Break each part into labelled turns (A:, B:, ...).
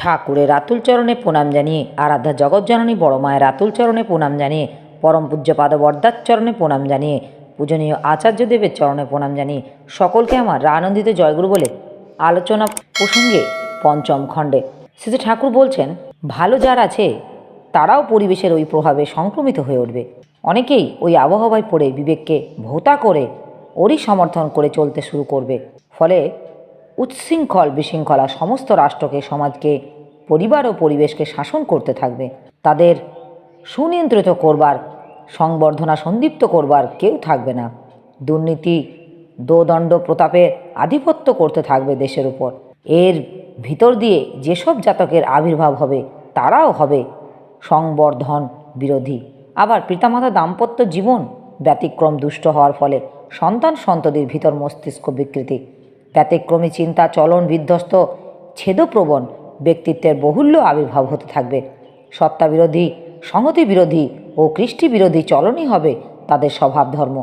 A: ঠাকুরের রাতুল চরণে প্রণাম জানিয়ে, আরাধ্যা জগৎজননী বড় মায়ের রাতুল চরণে প্রণাম জানিয়ে, পরম পূজ্যপাদ বরদার চরণে প্রণাম জানিয়ে, পূজনীয় আচার্যদেবের চরণে প্রণাম জানিয়ে সকলকে আমার আনন্দিত জয়গুরু বলে আলোচনা প্রসঙ্গে পঞ্চম খণ্ডে শ্রী ঠাকুর বলছেন, ভালো যার আছে তারাও পরিবেশের ওই প্রভাবে সংক্রমিত হয়ে উঠবে। অনেকেই ওই আবহাওয়ায় পড়ে বিবেককে ভোতা করে ওরই সমর্থন করে চলতে শুরু করবে। ফলে উচ্ছৃঙ্খল বিশৃঙ্খলা সমস্ত রাষ্ট্রকে, সমাজকে, পরিবার ও পরিবেশকে শাসন করতে থাকবে। তাদের সুনিয়ন্ত্রিত করবার, সংবর্ধনা সন্দীপ্ত করবার কেউ থাকবে না। দুর্নীতি, দোদণ্ড প্রতাপের আধিপত্য করতে থাকবে দেশের উপর। এর ভিতর দিয়ে যেসব জাতকের আবির্ভাব হবে তারাও হবে সংবর্ধন বিরোধী। আবার পিতামাতা দাম্পত্য জীবন ব্যতিক্রম দুষ্ট হওয়ার ফলে সন্তান সন্ততির ভিতর মস্তিষ্ক বিকৃতি, ব্যতিক্রমী চিন্তা, চলন বিধ্বস্ত, ছেদপ্রবণ ব্যক্তিত্বের বহুল্য আবির্ভাব হতে থাকবে। সত্তা বিরোধী, সংহতি বিরোধী ও কৃষ্টি বিরোধী চলনই হবে তাদের স্বভাব ধর্ম।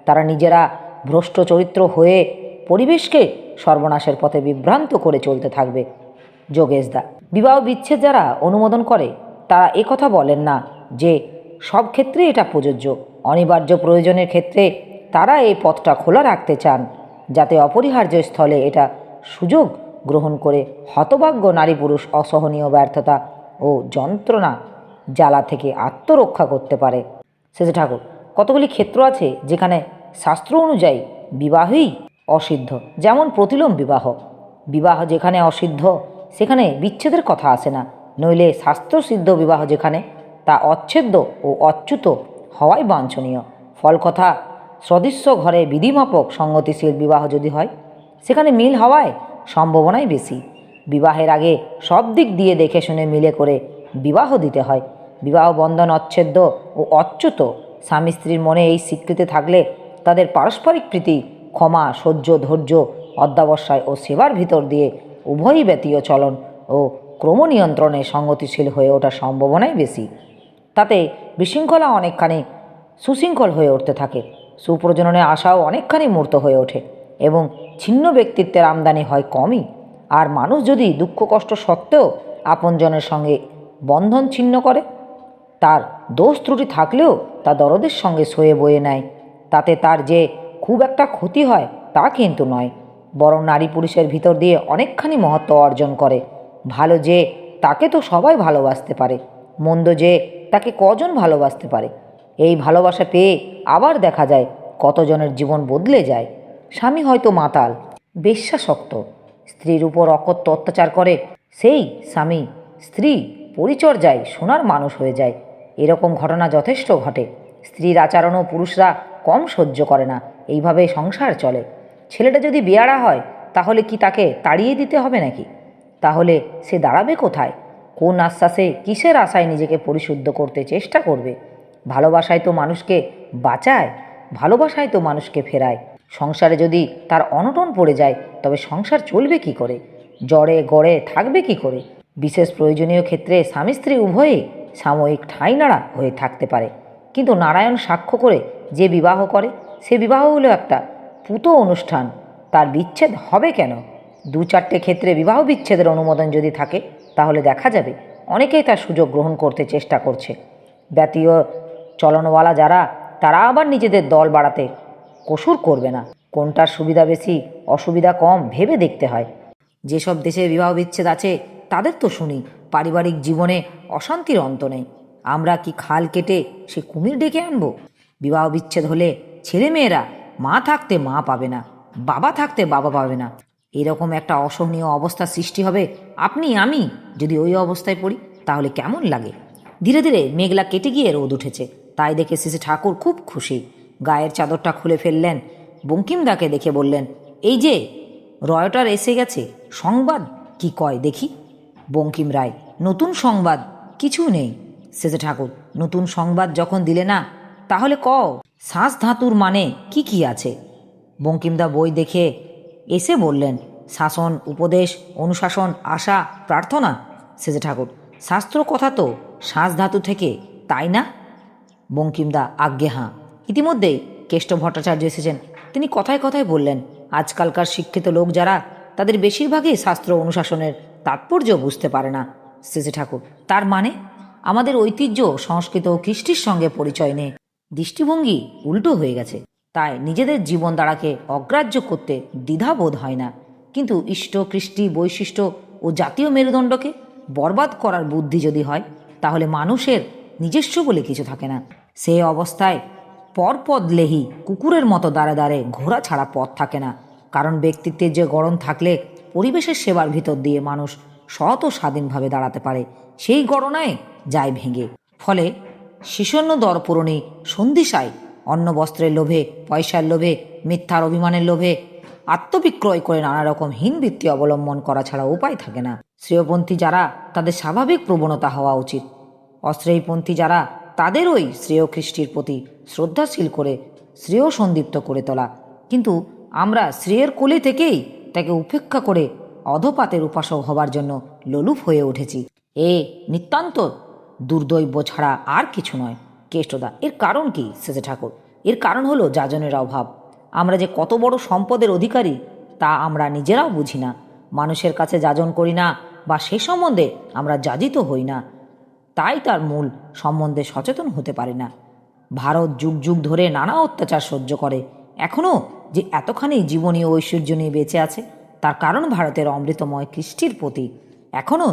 A: তারা নিজেরা ভ্রষ্ট চরিত্র হয়ে পরিবেশকে সর্বনাশের পথে বিভ্রান্ত করে চলতে থাকবে। যোগেশদা, বিবাহ বিচ্ছেদ যারা অনুমোদন করে তারা একথা বলেন না যে সব ক্ষেত্রে এটা প্রযোজ্য। অনিবার্য প্রয়োজনের ক্ষেত্রে তারা এই পথটা খোলা রাখতে চান, যাতে অপরিহার্য স্থলে এটা সুযোগ গ্রহণ করে হতভাগ্য নারী পুরুষ অসহনীয় ব্যর্থতা ও যন্ত্রণা জ্বালা থেকে আত্মরক্ষা করতে পারে। শ্রী ঠাকুর, কতগুলি ক্ষেত্র আছে যেখানে শাস্ত্র অনুযায়ী বিবাহই অসিদ্ধ, যেমন প্রতিলোম বিবাহ। বিবাহ যেখানে অসিদ্ধ সেখানে বিচ্ছেদের কথা আসে না, নইলে শাস্ত্রসিদ্ধ বিবাহ যেখানে তা অচ্ছেদ্য ও অচ্যুত হওয়াই বাঞ্ছনীয়। ফল কথা, সদৃশ্য ঘরে বিধিমাপক সঙ্গতিশীল বিবাহ যদি হয় সেখানে মিল হওয়ায় সম্ভাবনাই বেশি। বিবাহের আগে সব দিক দিয়ে দেখে শুনে মিলে করে বিবাহ দিতে হয়। বিবাহ বন্ধন অচ্ছেদ্য ও অচ্যুত স্বামী স্ত্রীর মনে এই স্বীকৃতি থাকলে তাদের পারস্পরিক প্রীতি, ক্ষমা, সহ্য, ধৈর্য, অধ্যাবসায় ও সেবার ভিতর দিয়ে উভয়ই ব্যতীয় চলন ও ক্রমনিয়ন্ত্রণে সঙ্গতিশীল হয়ে ওঠার সম্ভাবনাই বেশি। তাতে বিশৃঙ্খলা অনেকখানি সুশৃঙ্খল হয়ে উঠতে থাকে, সুপ্রজননের আশাও অনেকখানি মূর্ত হয়ে ওঠে এবং ছিন্ন ব্যক্তিত্বের আমদানি হয় কমই। আর মানুষ যদি দুঃখ কষ্ট সত্ত্বেও আপনজনের সঙ্গে বন্ধন ছিন্ন করে, তার দোষ ত্রুটি থাকলেও তা দরদের সঙ্গে সয়ে বয়ে নেয়, তাতে তার যে খুব একটা ক্ষতি হয় তা কিন্তু নয়, বরং নারী পুরুষের ভিতর দিয়ে অনেকখানি মহত্ব অর্জন করে। ভালো যে তাকে তো সবাই ভালোবাসতে পারে, মন্দ যে তাকে কজন ভালোবাসতে পারে। এই ভালোবাসা পেয়ে আবার দেখা যায় কতজনের জীবন বদলে যায়। স্বামী হয়তো মাতাল, বেশ্যাসক্ত, স্ত্রীর উপর অকথ্য অত্যাচার করে, সেই স্বামী স্ত্রী পরিচর্যায় সোনার মানুষ হয়ে যায়। এরকম ঘটনা যথেষ্ট ঘটে। স্ত্রীর আচরণও পুরুষরা কম সহ্য করে না, এইভাবে সংসার চলে। ছেলেটা যদি বেয়াড়া হয় তাহলে কি তাকে তাড়িয়ে দিতে হবে নাকি? তাহলে সে দাঁড়াবে কোথায়? কোন আশ্বাসে, কিসের আশায় নিজেকে পরিশুদ্ধ করতে চেষ্টা করবে? ভালোবাসায় তো মানুষকে বাঁচায়, ভালোবাসায় তো মানুষকে ফেরায়। সংসারে যদি তার অনটন পড়ে যায় তবে সংসার চলবে কি করে, জড়ে গড়ে থাকবে কি করে? বিশেষ প্রয়োজনীয় ক্ষেত্রে স্বামী স্ত্রী উভয়ে সাময়িক ঠাঁই নাড়া হয়ে থাকতে পারে, কিন্তু নারায়ণ সাক্ষ্য করে যে বিবাহ করে সে বিবাহ হলো একটা পুত অনুষ্ঠান। তার বিচ্ছেদ হবে কেন? দু চারটে ক্ষেত্রে বিবাহ বিচ্ছেদের অনুমোদন যদি থাকে তাহলে দেখা যাবে অনেকেই তার সুযোগ গ্রহণ করতে চেষ্টা করছে। জাতীয় চলনওয়ালা যারা, তারা আবার নিজেদের দল বাড়াতে কসুর করবে না। কোনটার সুবিধা বেশি, অসুবিধা কম ভেবে দেখতে হয়। যেসব দেশে বিবাহ বিচ্ছেদ আছে তাদের তো শুনি পারিবারিক জীবনে অশান্তির অন্ত নেই। আমরা কি খাল কেটে সে কুমির ডেকে আনবো? বিবাহ বিচ্ছেদ হলে ছেলেমেয়েরা মা থাকতে মা পাবে না, বাবা থাকতে বাবা পাবে না, এরকম একটা অসহনীয় অবস্থা সৃষ্টি হবে। আপনি আমি যদি ওই অবস্থায় পড়ি তাহলে কেমন লাগে? ধীরে ধীরে মেঘলা কেটে গিয়ে রোদ উঠেছে, তাই দেখে শ্রী ঠাকুর খুব খুশি। গায়ের চাদরটা খুলে ফেললেন, বঙ্কিমদাকে দেখে বললেন, এই যে রয়টার এসে গেছে, সংবাদ কি কয় দেখি? বঙ্কিম রায়, নতুন সংবাদ কিছু নেই। শ্রী ঠাকুর, নতুন সংবাদ যখন দিলে না তাহলে কও শ্বাস ধাতুর মানে কি কি আছে? বঙ্কিমদা বই দেখে এসে বললেন, শাসন, উপদেশ, অনুশাসন, আশা, প্রার্থনা। শ্রী ঠাকুর, শাস্ত্র কথা তো শ্বাস ধাতু থেকে, তাই না? বঙ্কিমদা, আজ্ঞে হাঁ। ইতিমধ্যেই কেষ্ট ভট্টাচার্য এসেছেন। তিনি কথায় কথায় বললেন, আজকালকার শিক্ষিত লোক যারা তাদের বেশিরভাগই শাস্ত্র অনুশাসনের তাৎপর্য বুঝতে পারে না শ্রী ঠাকুর। তার মানে আমাদের ঐতিহ্য, সংস্কৃত ও কৃষ্টির সঙ্গে পরিচয় নেই, দৃষ্টিভঙ্গি উল্টো হয়ে গেছে। তাই নিজেদের জীবন দ্বারাকে অগ্রাহ্য করতে দ্বিধাবোধ হয় না, কিন্তু ইষ্ট, কৃষ্টি, বৈশিষ্ট্য ও জাতীয় মেরুদণ্ডকে বরবাদ করার বুদ্ধি যদি হয়, তাহলে মানুষের নিজস্ব বলে কিছু থাকে না। সে অবস্থায় পরপদ লেহি কুকুরের মতো দাঁড়ে দাঁড়ে ঘোড়া ছাড়া পথ থাকে না। কারণ ব্যক্তিত্বের যে গড়ন থাকলে পরিবেশের সেবার ভিতর দিয়ে মানুষ সৎ ও স্বাধীনভাবে দাঁড়াতে পারে, সেই গণনায় যায় ভেঙে। ফলে শিশন্য দরপূরণী সন্ধিসায় অন্ন বস্ত্রের লোভে, পয়সার লোভে, মিথ্যার অভিমানের লোভে আত্মবিক্রয় করে নানা রকম হীনবৃত্তি অবলম্বন করা ছাড়া উপায় থাকে না। শ্রেয়পন্থী যারা, তাদের স্বাভাবিক প্রবণতা হওয়া উচিত অশ্রেয়পন্থী যারা, তাদের ওই শ্রেয় খ্রিস্টির প্রতি শ্রদ্ধাশীল করে শ্রেয় সন্দীপ্ত করে তোলা। কিন্তু আমরা শ্রেয়ের কোলে থেকেই তাকে উপেক্ষা করে অধপাতের উপাসক হবার জন্য লোলুপ হয়ে উঠেছি। এ নিতান্ত দুর্দৈব ছাড়া আর কিছু নয়। কেষ্টদা, এর কারণ কি শ্রী ঠাকুর? এর কারণ হলো যাজনের অভাব। আমরা যে কত বড় সম্পদের অধিকারী তা আমরা নিজেরাও বুঝি না। মানুষের কাছে যাজন করি না, বা সে সম্বন্ধে আমরা যাজিত হই না, তাই তার মূল সম্বন্ধে সচেতন হতে পারে না। ভারত যুগ যুগ ধরে নানা অত্যাচার সহ্য করে এখনও যে এতখানি জীবনীয় ঐশ্বর্য নিয়ে বেঁচে আছে, তার কারণ ভারতের অমৃতময় কৃষ্টির প্রতি এখনও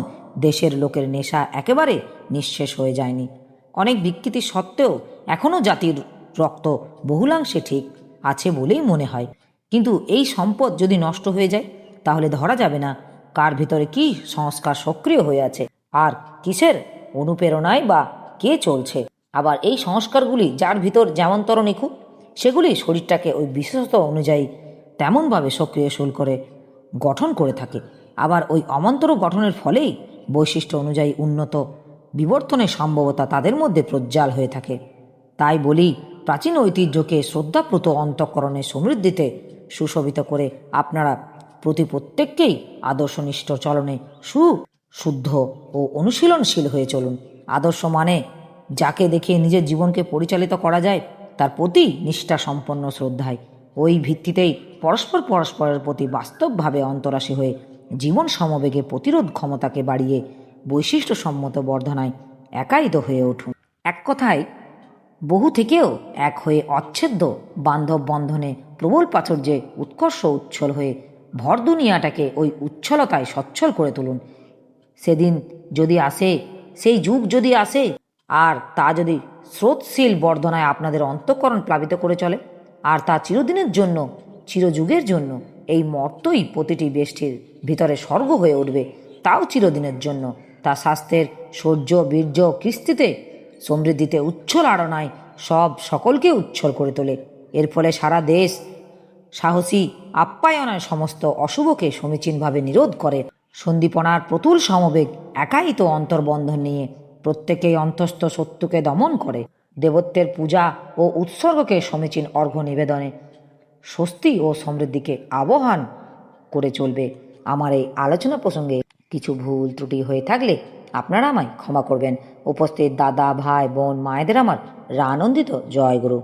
A: দেশের লোকের নেশা একেবারে নিঃশেষ হয়ে যায়নি। অনেক বিকৃতি সত্ত্বেও এখনও জাতির রক্ত বহুলাংশে ঠিক আছে বলেই মনে হয়। কিন্তু এই সম্পদ যদি নষ্ট হয়ে যায়, তাহলে ধরা যাবে না কার ভিতরে কি সংস্কার সক্রিয় হয়ে আছে আর কিসের অনুপ্রেরণায় বা কে চলছে। আবার এই সংস্কারগুলি যার ভিতর যেমনতর নিখুঁত, সেগুলি শরীরটাকে ওই বিশেষত অনুযায়ী তেমনভাবে সক্রিয়শীল করে গঠন করে থাকে। আবার ওই অমান্তর গঠনের ফলেই বৈশিষ্ট্য অনুযায়ী উন্নত বিবর্তনের সম্ভবতা তাদের মধ্যে প্রজ্জ্বাল হয়ে থাকে। তাই বলি, প্রাচীন ঐতিহ্যকে শ্রদ্ধাপ্রত অন্তঃকরণে সমৃদ্ধিতে সুশোভিত করে আপনারা প্রত্যেককেই আদর্শনিষ্ঠ চলনে শুদ্ধ ও অনুশীলনশীল হয়ে চলুন। আদর্শ মানে যাকে দেখে নিজের জীবনকে পরিচালিত করা যায়, তার প্রতি নিষ্ঠা সম্পন্ন শ্রদ্ধায়, ওই ভিত্তিতেই পরস্পরের প্রতি বাস্তবভাবে অন্তরাশী হয়ে জীবন সমবেগে প্রতিরোধ ক্ষমতাকে বাড়িয়ে বৈশিষ্ট্যসম্মত বর্ধনায় একায়িত হয়ে উঠুন। এক কথায়, বহু থেকেও এক হয়ে অচ্ছেদ্য বান্ধব বন্ধনে প্রবল প্রাচুর্যে উৎকর্ষ উচ্ছল হয়ে ভর দুনিয়াটাকে ওই উচ্ছলতায় সচ্ছল করে তুলুন। সেদিন যদি আসে, সেই যুগ যদি আসে, আর তা যদি স্রোতশীল বর্ধনায় আপনাদের অন্তঃকরণ প্লাবিত করে চলে, আর তা চিরদিনের জন্য, চিরযুগের জন্য এই মর্তই প্রতিটি বেষ্টির ভিতরে স্বর্গ হয়ে উঠবে, তাও চিরদিনের জন্য। তা স্বাস্থ্যের শৌর্য, বীর্য, কৃস্তিতে, সমৃদ্ধিতে, উচ্ছল আড়নায় সকলকে উচ্ছল করে তোলে। এর ফলে সারা দেশ সাহসী আপ্যায়নায় সমস্ত অশুভকে সমীচীনভাবে নিরোধ করে। সন্দীপনার প্রতুল সমবেগ একায়িত অন্তর্বন্ধন নিয়ে প্রত্যেকেই অন্তস্থ শত্রুকে দমন করে। দেবত্বের পূজা ও উৎসর্গকে সমীচীন অর্ঘ্য নিবেদনে স্বস্তি ও সমৃদ্ধিকে আবহান করে চলবে। আমার এই আলোচনা প্রসঙ্গে কিছু ভুল ত্রুটি হয়ে থাকলে আপনারা আমায় ক্ষমা করবেন। উপস্থিত দাদা, ভাই, বোন, মায়েদের আমার আনন্দিত জয়গুরু।